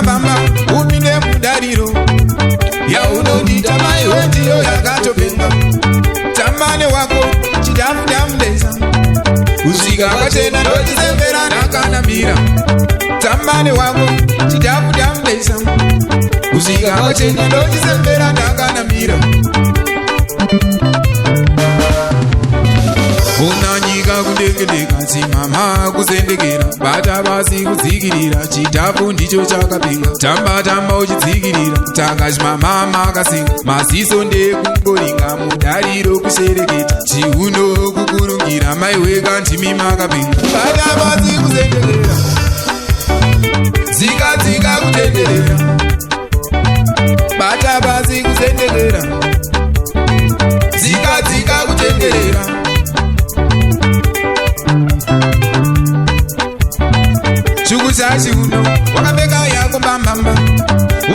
bamba upinde mudariro yaunodita mai wendiyo yakatopenga. Tambane wako chidamu damdeza kusvika kwachena ndochizembera ndakanamira. Tambane wako chidamu damdeza kusvika kwachena ndochizembera ndakanamira. Unanyika kundengedeka simama kuzendekera bata basi kudzikirira chitafu ndicho chakapinga. Tamba tamba uchidzikirira takachimama makasinga maziso ndekungoringa mudariro kushereketa chiuno kukurungira mai weka ndimi makapinga. Bata basi kuzendekera dzika dzika kutenderera bata basi kuzendekera dzika dzika kutenderera. Chukuchachi uno wakapeka yako mbambamba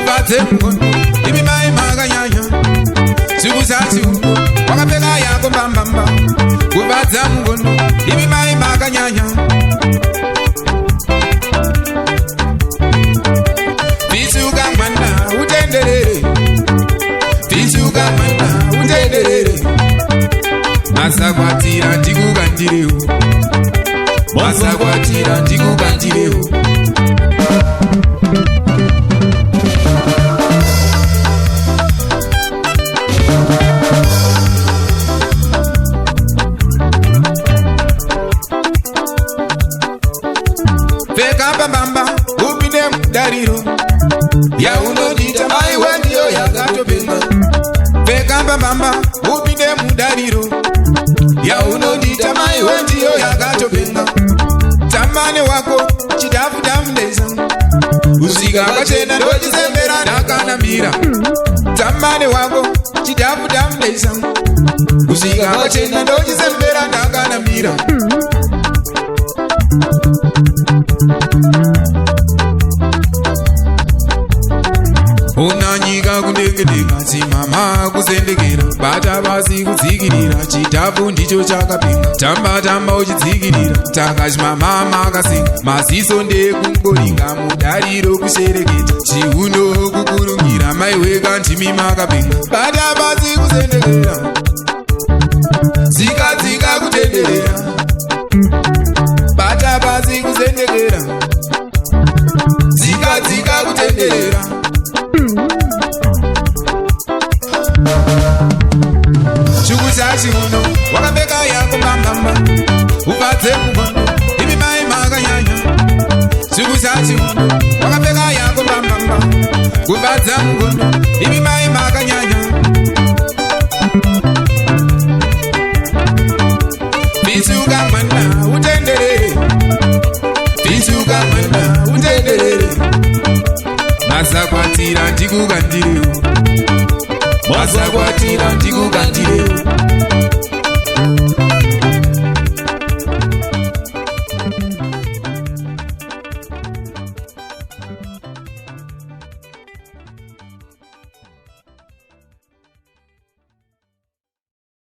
ubadze mkono ibi mai makanyanya. Chukuchachi uno wakapeka yako mbambamba ubadze mkono ibi mai makanyanya. Visuka mwana utenderere visuka mwana utenderere masakwatira ndikukandirewo masakwatira ndikukandirewo. Pfeka mbambamba upinde mudariro yaunodita mai wendiyo yakatopenga. Pfeka mbambamba upinde mudariro yaunodita mai wendiyo yakatopenga. Tambane wako chidafu damdeza kusvika kwachena ndochizembera ndakanamira. Tambane wako chidafu damdeza kusvika kwachena ndochizembera ndakanamira. Unanyika kundengedeka simama kuzendekera bata basi kudzikirira chitafu ndicho chakapinga. Tamba tamba uchidzikirira takachimama makasinga maziso ndekungoringa mudariro kushereketa chiuno kukurungira mai weka ndimi makapinga. Bata basi kuzendekera dzika dzika kutenderera bata basi kuzendekera dzika dzika kutenderera. Chukuchachi uno wakapeka yako mbambamba ubadze mkono ibi mai makanyanya. Chukuchachi uno wakapeka yako mbambamba ubadze mkono ibi mai makanyanya. Visuka mwana utenderere visuka mwana utenderere masakwatira ndikukandirewo masakwatira ndikukandirewo.